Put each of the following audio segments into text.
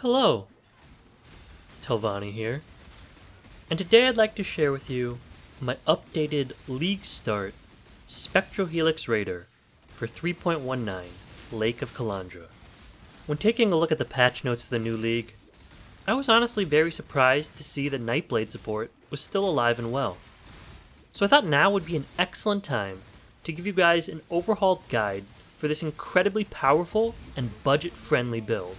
Hello, Telvani here, and today I'd like to share with you my updated League Start Spectral Helix Raider for 3.19 Lake of Kalandra. When taking a look at the patch notes of the new league, I was honestly very surprised to see that Nightblade support was still alive and well. So I thought now would be an excellent time to give you guys an overhauled guide for this incredibly powerful and budget-friendly build.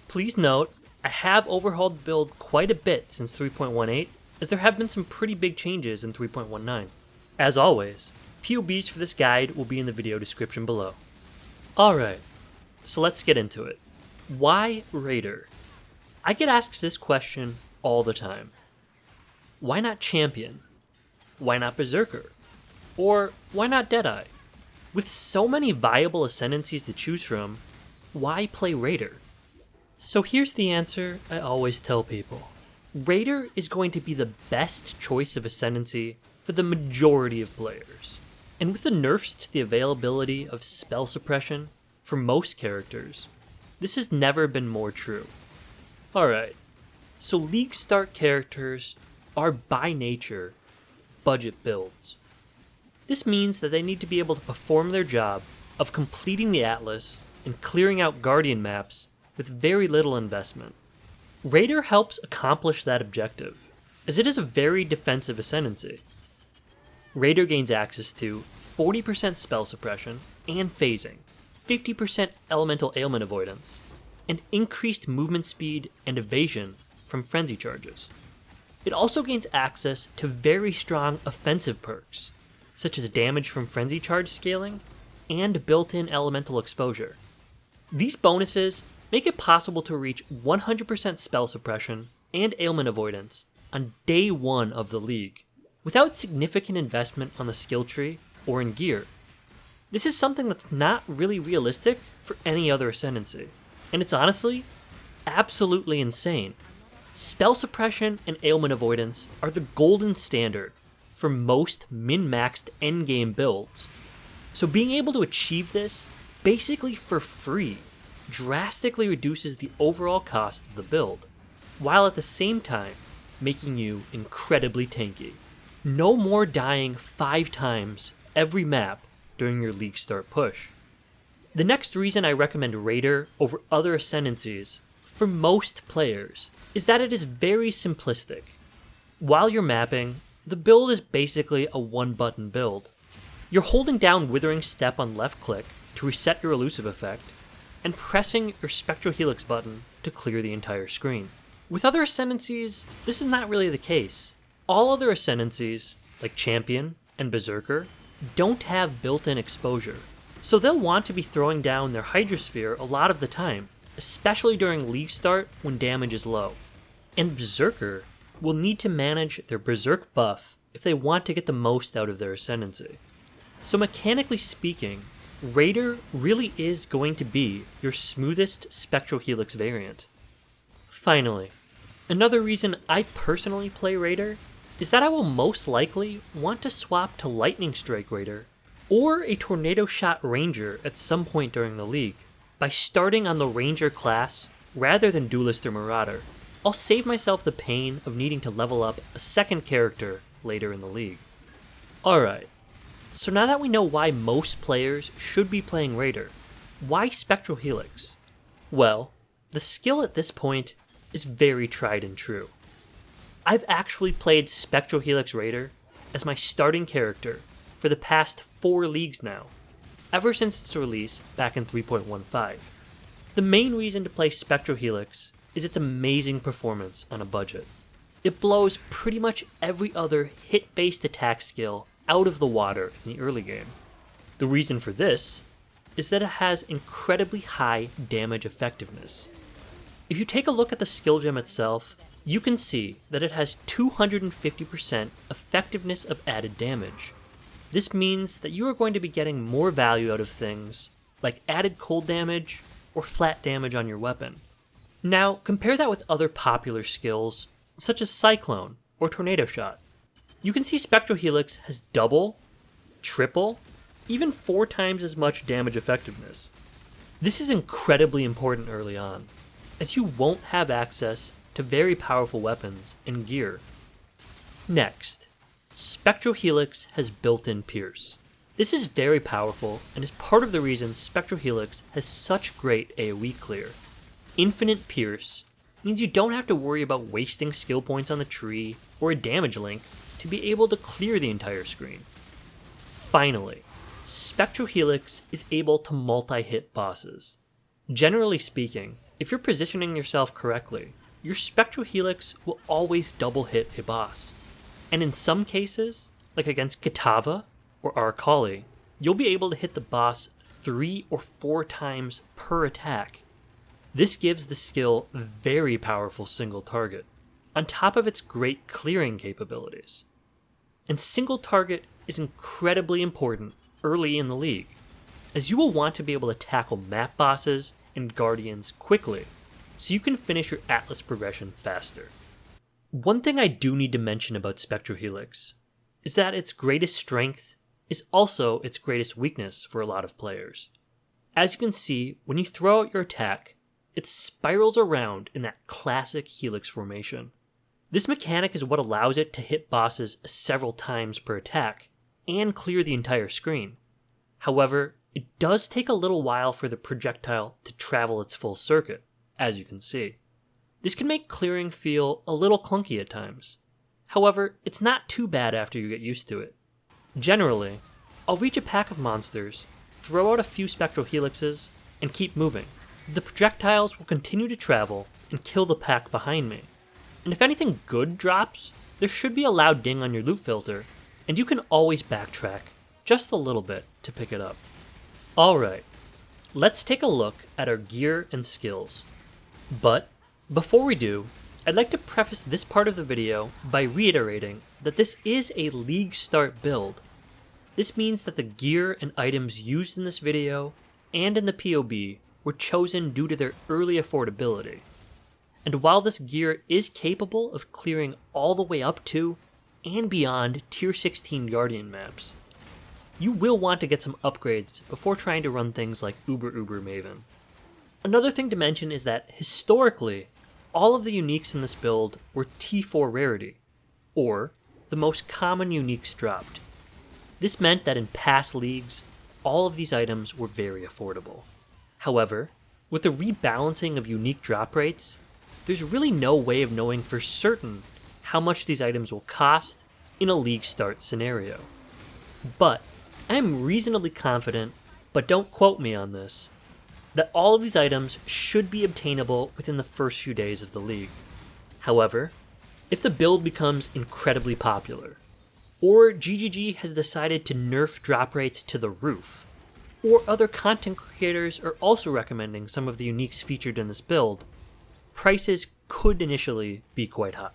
Please note, I have overhauled the build quite a bit since 3.18, as there have been some pretty big changes in 3.19. As always, POBs for this guide will be in the video description below. Alright, so let's get into it. Why Raider? I get asked this question all the time. Why not Champion? Why not Berserker? Or why not Deadeye? With so many viable ascendancies to choose from, why play Raider? So here's the answer I always tell people. Raider is going to be the best choice of ascendancy for the majority of players. And with the nerfs to the availability of spell suppression for most characters, this has never been more true. Alright, so League Start characters are by nature budget builds. This means that they need to be able to perform their job of completing the Atlas and clearing out Guardian maps with very little investment. Raider helps accomplish that objective, as it is a very defensive ascendancy. Raider gains access to 40% spell suppression and phasing, 50% elemental ailment avoidance, and increased movement speed and evasion from frenzy charges. It also gains access to very strong offensive perks, such as damage from frenzy charge scaling and built-in elemental exposure. These bonuses make it possible to reach 100% spell suppression and ailment avoidance on day one of the league, without significant investment on the skill tree or in gear. This is something that's not really realistic for any other ascendancy, and it's honestly absolutely insane. Spell suppression and ailment avoidance are the golden standard for most min-maxed endgame builds, so being able to achieve this basically for free drastically reduces the overall cost of the build, while at the same time making you incredibly tanky. No more dying 5 times every map during your League Start push. The next reason I recommend Raider over other ascendancies for most players is that it is very simplistic. While you're mapping, the build is basically a one-button build. You're holding down Withering Step on left click to reset your elusive effect, and pressing your Spectral Helix button to clear the entire screen. With other ascendancies, this is not really the case. All other ascendancies, like Champion and Berserker, don't have built-in exposure, so they'll want to be throwing down their Hydrosphere a lot of the time, especially during League Start when damage is low. And Berserker will need to manage their Berserk buff if they want to get the most out of their ascendancy. So mechanically speaking, Raider really is going to be your smoothest Spectral Helix variant. Finally, another reason I personally play Raider is that I will most likely want to swap to Lightning Strike Raider or a Tornado Shot Ranger at some point during the league. By starting on the Ranger class rather than Duelist or Marauder, I'll save myself the pain of needing to level up a second character later in the league. Alright. So now that we know why most players should be playing Raider, why Spectral Helix? Well, the skill at this point is very tried and true. I've actually played Spectral Helix Raider as my starting character for the past 4 leagues now, ever since its release back in 3.15. The main reason to play Spectral Helix is its amazing performance on a budget. It blows pretty much every other hit-based attack skill out of the water in the early game. The reason for this is that it has incredibly high damage effectiveness. If you take a look at the skill gem itself, you can see that it has 250% effectiveness of added damage. This means that you are going to be getting more value out of things like added cold damage or flat damage on your weapon. Now, compare that with other popular skills such as Cyclone or Tornado Shot. You can see Spectral Helix has double, triple, even 4 times as much damage effectiveness. This is incredibly important early on. as you won't have access to very powerful weapons and gear. Next, Spectral Helix has built-in Pierce. This is very powerful and is part of the reason Spectral Helix has such great AoE clear. Infinite Pierce means you don't have to worry about wasting skill points on the tree or a damage link to be able to clear the entire screen. Finally, Spectral Helix is able to multi-hit bosses. Generally speaking, if you're positioning yourself correctly, your Spectral Helix will always double hit a boss. And in some cases, like against Kitava or Arcali, you'll be able to hit the boss 3 or 4 times per attack. This gives the skill very powerful single target, on top of its great clearing capabilities. And single target is incredibly important early in the league, as you will want to be able to tackle map bosses and guardians quickly, so you can finish your Atlas progression faster. One thing I do need to mention about Spectral Helix is that its greatest strength is also its greatest weakness for a lot of players. As you can see, when you throw out your attack, it spirals around in that classic Helix formation. This mechanic is what allows it to hit bosses several times per attack and clear the entire screen. However, it does take a little while for the projectile to travel its full circuit, as you can see. This can make clearing feel a little clunky at times. However, it's not too bad after you get used to it. Generally, I'll reach a pack of monsters, throw out a few Spectral Helixes, and keep moving. The projectiles will continue to travel and kill the pack behind me. And if anything good drops, there should be a loud ding on your loot filter, and you can always backtrack just a little bit to pick it up. Alright, let's take a look at our gear and skills. But before we do, I'd like to preface this part of the video by reiterating that this is a League Start build. This means that the gear and items used in this video and in the PoB were chosen due to their early affordability. And while this gear is capable of clearing all the way up to and beyond Tier 16 Guardian maps, you will want to get some upgrades before trying to run things like Uber Maven. Another thing to mention is that historically, all of the uniques in this build were T4 rarity, or the most common uniques dropped. This meant that in past leagues, all of these items were very affordable. However, with the rebalancing of unique drop rates, there's really no way of knowing for certain how much these items will cost in a League Start scenario. But I am reasonably confident, but don't quote me on this, that all of these items should be obtainable within the first few days of the league. However, if the build becomes incredibly popular, or GGG has decided to nerf drop rates to the roof, or other content creators are also recommending some of the uniques featured in this build, prices could initially be quite high.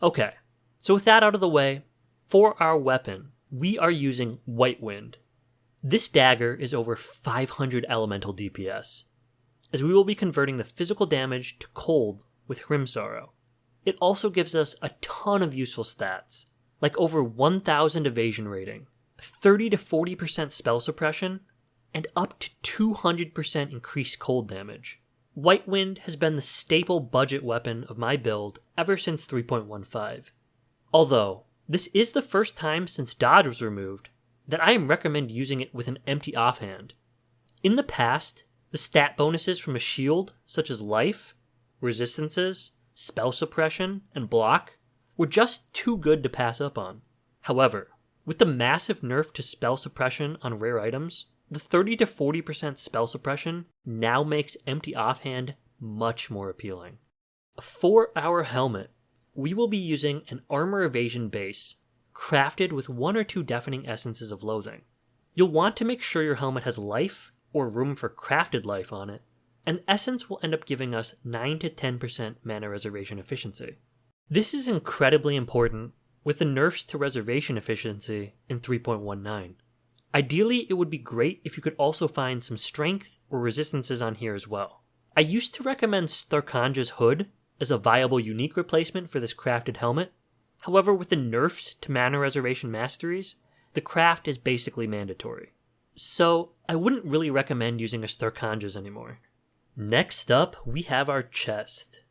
Okay, so with that out of the way, for our weapon, we are using White Wind. This dagger is over 500 elemental DPS, as we will be converting the physical damage to cold with Hrimsorrow. It also gives us a ton of useful stats, like over 1000 evasion rating, 30 to 40% spell suppression, and up to 200% increased cold damage. White Wind has been the staple budget weapon of my build ever since 3.15. Although, this is the first time since dodge was removed that I recommend using it with an empty offhand. In the past, the stat bonuses from a shield, such as life, resistances, spell suppression, and block, were just too good to pass up on. However, with the massive nerf to spell suppression on rare items, the 30 to 40% spell suppression now makes empty offhand much more appealing. For our helmet, we will be using an armor evasion base crafted with 1 or 2 deafening essences of loathing. You'll want to make sure your helmet has life or room for crafted life on it, and essence will end up giving us 9 to 10% mana reservation efficiency. This is incredibly important with the nerfs to reservation efficiency in 3.19. Ideally, it would be great if you could also find some strength or resistances on here as well. I used to recommend Starkanja's Hood as a viable unique replacement for this crafted helmet. However, with the nerfs to mana reservation masteries, the craft is basically mandatory. So, I wouldn't really recommend using a Starkanja's anymore. Next up, we have our chest.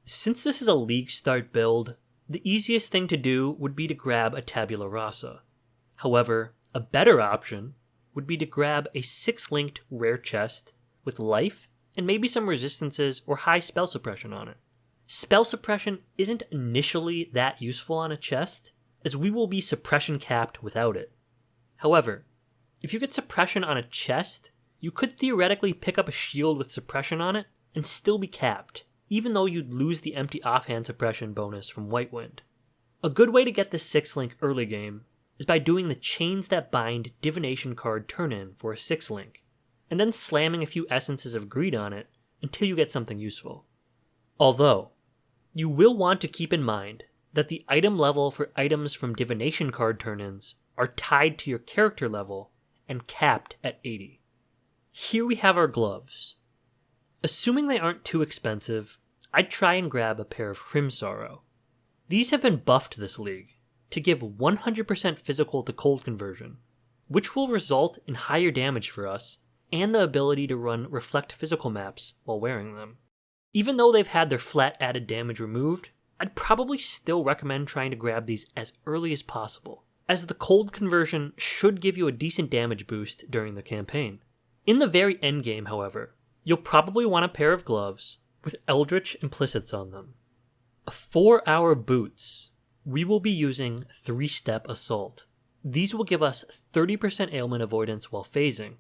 Since this is a league start build, the easiest thing to do would be to grab a tabula rasa. However, a better option would be to grab a 6-linked rare chest with life and maybe some resistances or high spell suppression on it. Spell suppression isn't initially that useful on a chest, as we will be suppression capped without it. However, if you get suppression on a chest, you could theoretically pick up a shield with suppression on it and still be capped, even though you'd lose the empty offhand suppression bonus from White Wind. A good way to get this 6-link early game is by doing the Chains That Bind Divination card turn-in for a 6-link, and then slamming a few Essences of Greed on it until you get something useful. Although, you will want to keep in mind that the item level for items from Divination card turn-ins are tied to your character level and capped at 80. Here we have our gloves. Assuming they aren't too expensive, I'd try and grab a pair of Crimsorrow. These have been buffed this league to give 100% physical to cold conversion, which will result in higher damage for us and the ability to run reflect physical maps while wearing them. Even though they've had their flat added damage removed, I'd probably still recommend trying to grab these as early as possible, as the cold conversion should give you a decent damage boost during the campaign. In the very end game, however, you'll probably want a pair of gloves with Eldritch Implicits on them. For our boots, we will be using 3-step Assault. These will give us 30% ailment avoidance while phasing.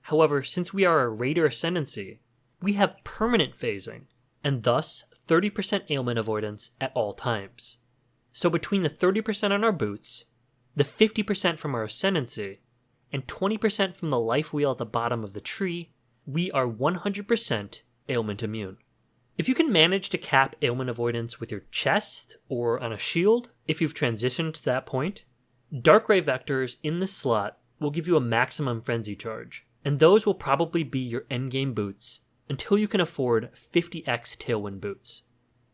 However, since we are a Raider Ascendancy, we have permanent phasing, and thus 30% ailment avoidance at all times. So between the 30% on our boots, the 50% from our Ascendancy, and 20% from the life wheel at the bottom of the tree, we are 100% ailment immune. If you can manage to cap ailment avoidance with your chest or on a shield, if you've transitioned to that point, Darkrai Vectors in this slot will give you a maximum frenzy charge, and those will probably be your endgame boots until you can afford 50x Tailwind boots.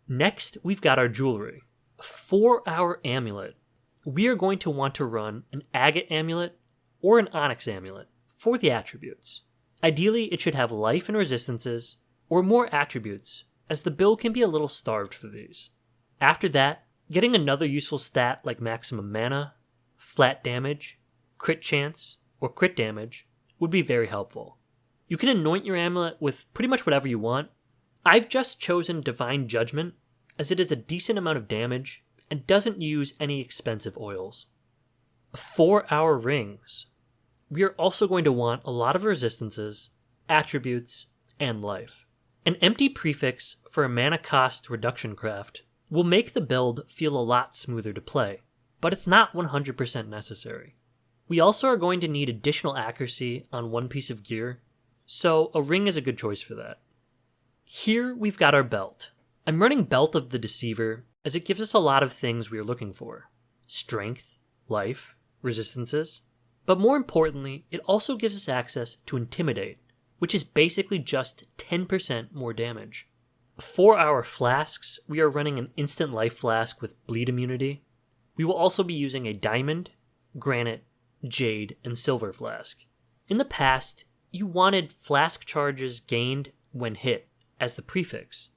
Next, we've got our jewelry. For our amulet, we are going to want to run an Agate Amulet or an Onyx Amulet for the attributes. Ideally, it should have life and resistances, or more attributes, as the build can be a little starved for these. After that, getting another useful stat like maximum mana, flat damage, crit chance, or crit damage would be very helpful. You can anoint your amulet with pretty much whatever you want. I've just chosen Divine Judgment, as it is a decent amount of damage and doesn't use any expensive oils. For our rings, we are also going to want a lot of resistances, attributes, and life. An empty prefix for a mana cost reduction craft will make the build feel a lot smoother to play, but it's not 100% necessary. We also are going to need additional accuracy on one piece of gear, so a ring is a good choice for that. Here we've got our belt. I'm running Belt of the Deceiver as it gives us a lot of things we are looking for. Strength, life, resistances, but more importantly, it also gives us access to Intimidate, which is basically just 10% more damage. For our flasks, we are running an instant life flask with bleed immunity. We will also be using a diamond, granite, jade, and silver flask. In the past, you wanted flask charges gained when hit as the prefix.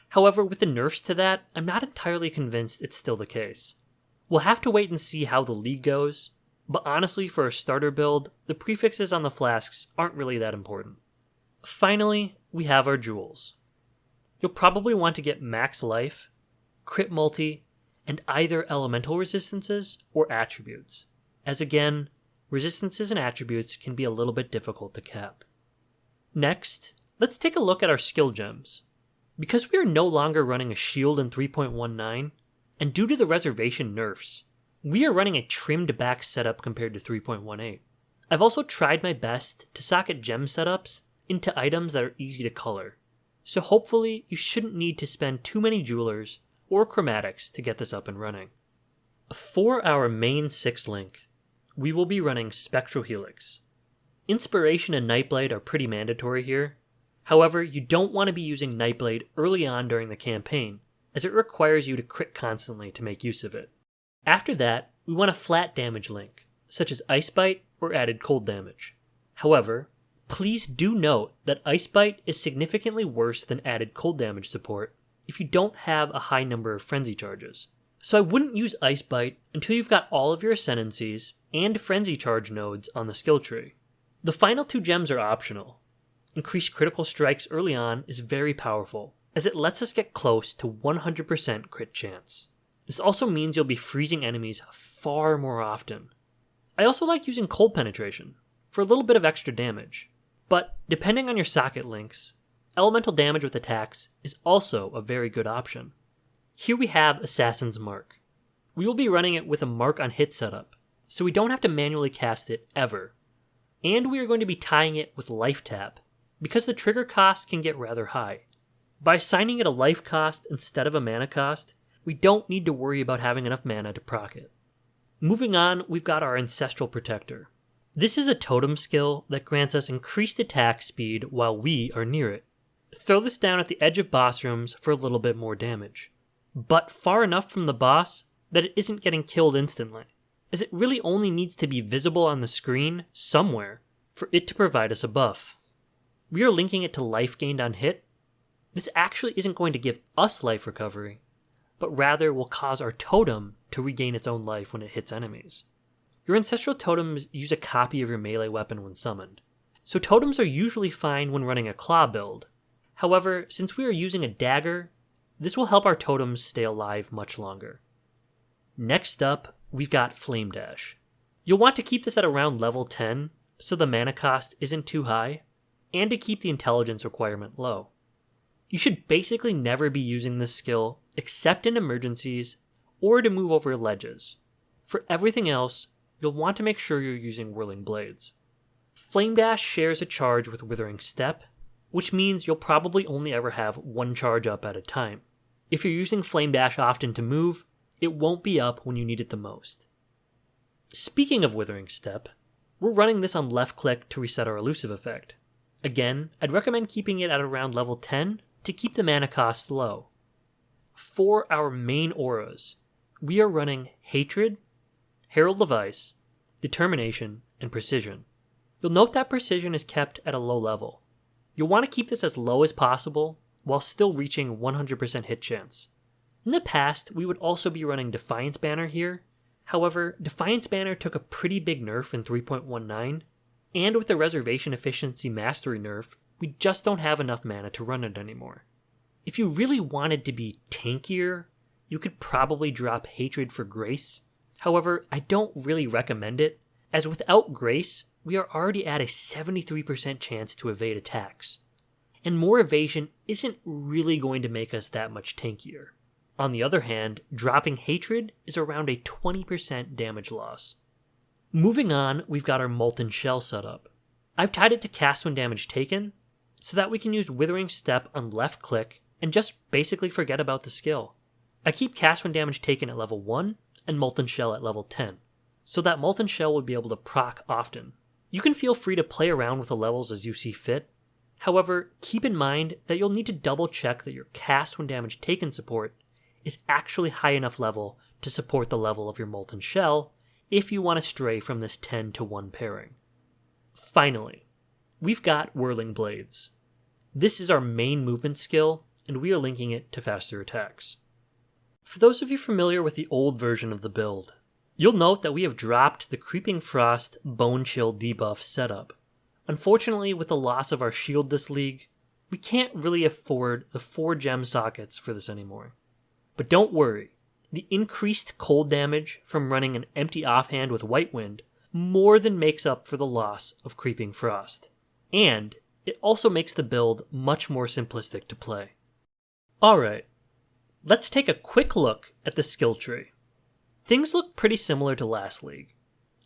However, with the nerfs to that, I'm not entirely convinced it's still the case. We'll have to wait and see how the league goes, but honestly, for a starter build, the prefixes on the flasks aren't really that important. Finally, we have our jewels. You'll probably want to get max life, crit multi, and either elemental resistances or attributes, as again, resistances and attributes can be a little bit difficult to cap. Next, let's take a look at our skill gems. Because we are no longer running a shield in 3.19, and due to the reservation nerfs, we are running a trimmed back setup compared to 3.18. I've also tried my best to socket gem setups into items that are easy to color, so hopefully you shouldn't need to spend too many jewelers or chromatics to get this up and running. For our main 6-link, we will be running Spectral Helix. Inspiration and Nightblade are pretty mandatory here. However, you don't want to be using Nightblade early on during the campaign, as it requires you to crit constantly to make use of it. After that, we want a flat damage link, such as Ice Bite or added cold damage. However, Please do note that Ice Bite is significantly worse than added cold damage support if you don't have a high number of frenzy charges. So I wouldn't use Ice Bite until you've got all of your ascendancies and frenzy charge nodes on the skill tree. The final 2 gems are optional. Increased critical strikes early on is very powerful, as it lets us get close to 100% crit chance. This also means you'll be freezing enemies far more often. I also like using cold penetration for a little bit of extra damage, but depending on your socket links, elemental damage with attacks is also a very good option. Here we have Assassin's Mark. We will be running it with a mark on hit setup, so we don't have to manually cast it ever. And we are going to be tying it with Life Tap, because the trigger cost can get rather high. By assigning it a life cost instead of a mana cost, we don't need to worry about having enough mana to proc it. Moving on, we've got our Ancestral Protector. This is a totem skill that grants us increased attack speed while we are near it. Throw this down at the edge of boss rooms for a little bit more damage, but far enough from the boss that it isn't getting killed instantly, as it really only needs to be visible on the screen somewhere for it to provide us a buff. We are linking it to life gained on hit. This actually isn't going to give us life recovery, but rather will cause our totem to regain its own life when it hits enemies. Your ancestral totems use a copy of your melee weapon when summoned, so totems are usually fine when running a claw build. However, since we are using a dagger, this will help our totems stay alive much longer. Next up, we've got Flame Dash. You'll want to keep this at around level 10, so the mana cost isn't too high, and to keep the intelligence requirement low. You should basically never be using this skill except in emergencies or to move over ledges. For everything else, you'll want to make sure you're using Whirling Blades. Flame Dash shares a charge with Withering Step, which means you'll probably only ever have one charge up at a time. If you're using Flame Dash often to move, it won't be up when you need it the most. Speaking of Withering Step, we're running this on left click to reset our elusive effect. Again, I'd recommend keeping it at around level 10 to keep the mana cost low. For our main auras, we are running Hatred, Herald of Ice, Determination, and Precision. You'll note that Precision is kept at a low level. You'll want to keep this as low as possible while still reaching 100% hit chance. In the past, we would also be running Defiance Banner here. However, Defiance Banner took a pretty big nerf in 3.19, and with the Reservation Efficiency Mastery nerf, we just don't have enough mana to run it anymore. If you really wanted to be tankier, you could probably drop Hatred for Grace. However, I don't really recommend it, as without Grace, we are already at a 73% chance to evade attacks. And more evasion isn't really going to make us that much tankier. On the other hand, dropping Hatred is around a 20% damage loss. Moving on, we've got our Molten Shell setup. I've tied it to cast when damage taken, so that we can use Withering Step on left click and just basically forget about the skill. I keep cast when damage taken at level 1 and Molten Shell at level 10, so that Molten Shell would be able to proc often. You can feel free to play around with the levels as you see fit. However, keep in mind that you'll need to double check that your cast when damage taken support is actually high enough level to support the level of your Molten Shell if you want to stray from this 10 to 1 pairing. Finally, we've got Whirling Blades. This is our main movement skill, and we are linking it to faster attacks. For those of you familiar with the old version of the build, you'll note that we have dropped the Creeping Frost Bone Chill debuff setup. Unfortunately, with the loss of our shield this league, we can't really afford the 4 gem sockets for this anymore. But don't worry, the increased cold damage from running an empty offhand with White Wind more than makes up for the loss of Creeping Frost. And it also makes the build much more simplistic to play. Alright, let's take a quick look at the skill tree. Things look pretty similar to last league,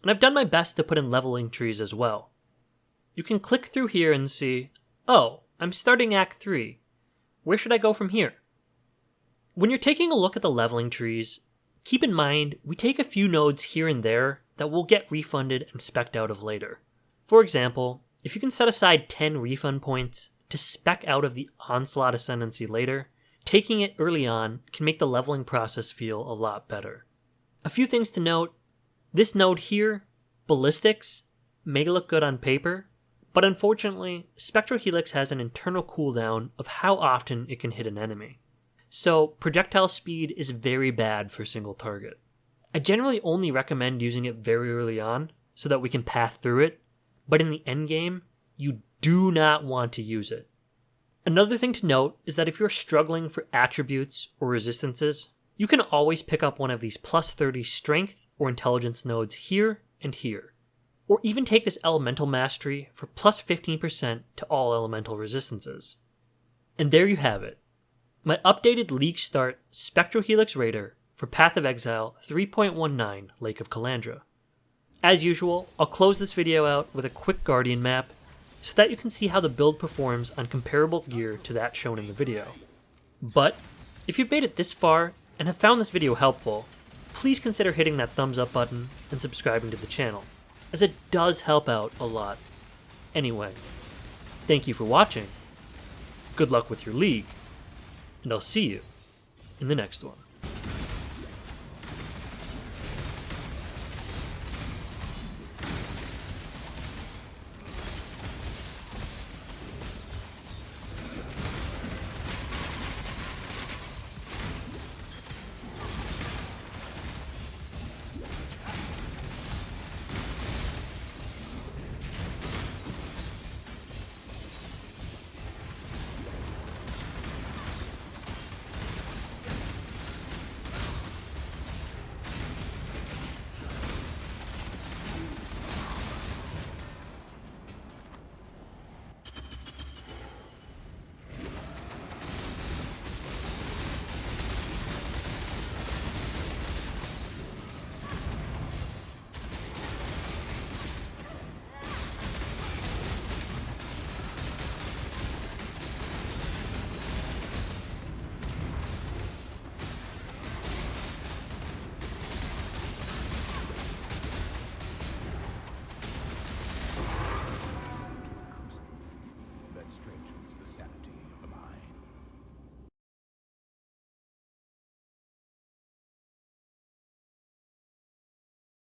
and I've done my best to put in leveling trees as well. You can click through here and see, oh, I'm starting Act 3. Where should I go from here? When you're taking a look at the leveling trees, keep in mind we take a few nodes here and there that will get refunded and spec'd out of later. For example, if you can set aside 10 refund points to spec out of the Onslaught Ascendancy later, taking it early on can make the leveling process feel a lot better. A few things to note, this node here, Ballistics, may look good on paper, But unfortunately, Spectral Helix has an internal cooldown of how often it can hit an enemy. So projectile speed is very bad for single target. I generally only recommend using it very early on so that we can path through it, but in the endgame, you do not want to use it. Another thing to note is that if you're struggling for attributes or resistances, you can always pick up one of these plus 30 strength or intelligence nodes here and here. Or even take this elemental mastery for plus 15% to all elemental resistances. And there you have it. My updated League Start Spectral Helix Raider for Path of Exile 3.19 Lake of Kalandra. As usual, I'll close this video out with a quick Guardian map so that you can see how the build performs on comparable gear to that shown in the video. But if you've made it this far and have found this video helpful, please consider hitting that thumbs up button and subscribing to the channel, as it does help out a lot. Anyway, thank you for watching, good luck with your league, and I'll see you in the next one.